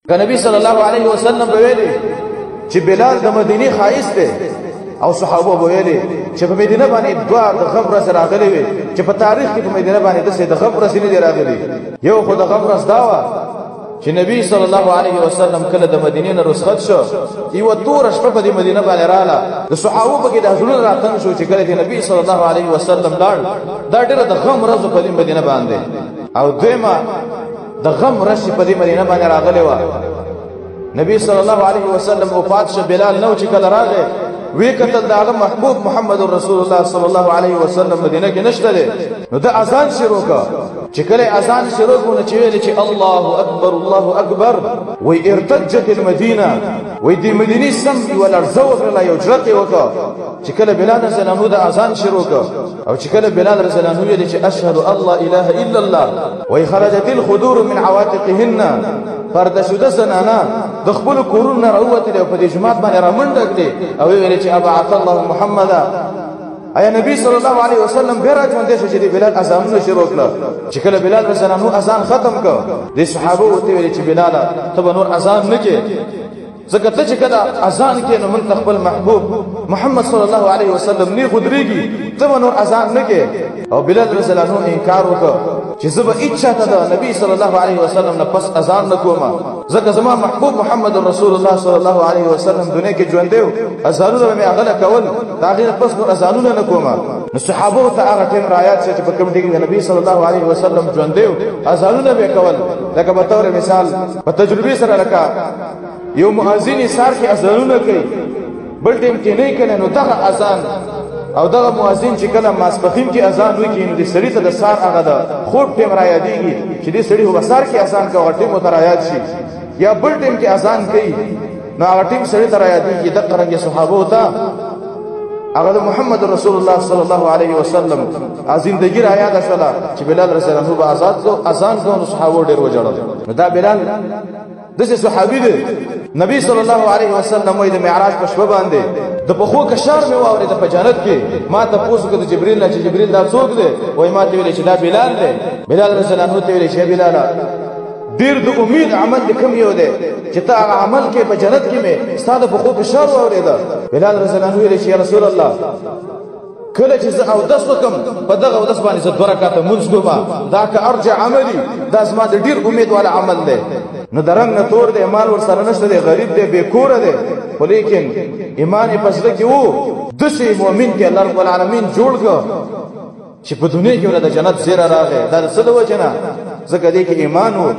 که نبی صلی الله علیه وسلم ویلي چې بلال د مدینه خایس دی او صحابه ویلي چې په مدینه باندې دوا د غم ورځ راغلي وي چې په تاریخ کې په مدینه باندې د غم ورځ نه دی راغلي. یو خو د غم ورځ دا و چې نبی صلی الله علیه وسلم کله د مدینې نه رخصت شو، یو تور شپه په مدینه باندې رااله، د صحابه په کې د حضور راتن شو چې کله د نبی صلی الله علیه وسلم لاړ، دا ډېر د غم ورځ په مدینه باندې. او دیمه د غم ورځ په مدینه باندې راغلی و. نبی صلی الله علیه وسلم وفات شو، بلال نو چې کله راغی وی کتل داغه محبوب محمد رسول الله صلی الله علیه وسلم مدینه کې نشته دی، نو د اذان شروع کا. چې کله اذان شروع کو، نو چې ویل چې الله اکبر الله اکبر، وی ارتجت المدینه، وی د مدینه سم ولرزو کړه، یو جرأت وکړه. چې کله بلال رضی الله عنه د اذان شروع کا، او چې کله بلال رضی الله عنه ویل چې اشهد الله اله الا الله، وی خرجت الخدور من عواتقهن، پرده شده زنانا د خپل کورونو راووتل او په دې جماعت باندې رامنډه کړي او ویل چې ابعث الله محمدا. ایا نبی صلی الله علیه وسلم به راځوندې شو چې بلال اذان شروع کړ. چې کله بلال رضی الله عنه اذان ختم کړ، د صحابه وته ویل چې بلال ته نور اذان نه کې، ځکه ته چې کله اذان کې نو من خپل محبوب محمد صلی الله علیه وسلم نه خدريږي، ته نور اذان نه کې. او بلال رضی الله عنه انکار وکړ چې زه به اچھا ته د نبی صلی الله علیه وسلم نه پس اذان نکوم، ځکه زما محبوب محمد رسول الله صلی الله علیه وسلم دنیا کې ژوند دی، اذانونه مې هغه کول، دا غیر پس نو اذانونه نکوم. نو صحابه ته هغه ټیم رايات چې په کوم ټیم کې نبی صلی الله علیه وسلم ژوند دی، اذانونه به کول. لکه په تور مثال په تجربه سره لکه یو مؤذن سار کې اذانونه کوي، بل ټیم کې نه کوي، نو دغه اذان او دغه مؤذن چې کله ماسپخین کې اذان وکړي، نو د سړي ته د سار هغه د خوب ټیم را یادېږي چې دې سړي هو سار کې اذان کوي، ټیم ته را یاد شي. یا بل ټیم کې اذان کوي، نو هغه ټیم سړي ته را یادېږي. د قرنګ صحابه ته هغه د محمد رسول الله صلی الله علیه وسلم زندگی را یاد شوه چې بلال رضی الله عنه به آزاد کو اذان کو، نو صحابه ډېر وجړل. دا بلال دغه صحابي دی. نبی صلی الله علیه وسلم وې د معراج په شپه باندې د پخو کشار مې واورید په جنت کې. ما ته پوښتنه کړه جبرئیل نه چې جبرئیل دا څوک دی؟ وای ما ته ویل چې دا بلال دی. بلال رضی الله عنه ته ویل چې بلال ډیر د امید عمل کوم یو دی چې تا عمل کې په جنت کې مې ستاسو پخو کشار واورید. بلال رضی الله عنه ویل چې یا رسول الله کله چې زه او داس وکم په دغه او داس باندې زه 2 رکعاته مونږ کوم، دا که ارجع عملي، دا زما د ډیر امید والا عمل دی. نو درنګ نه تور دی، مال ور سره نشته دی، غریب دی، بے کور دی، خو لیکن ایمان یې پسله کې وو. دسې مؤمن کې الله رب العالمین جوړ کړ چې په دنیا کې ول د جنت زیره راغی. دا څه د وجه نه؟ ځکه دې کې ایمان وو.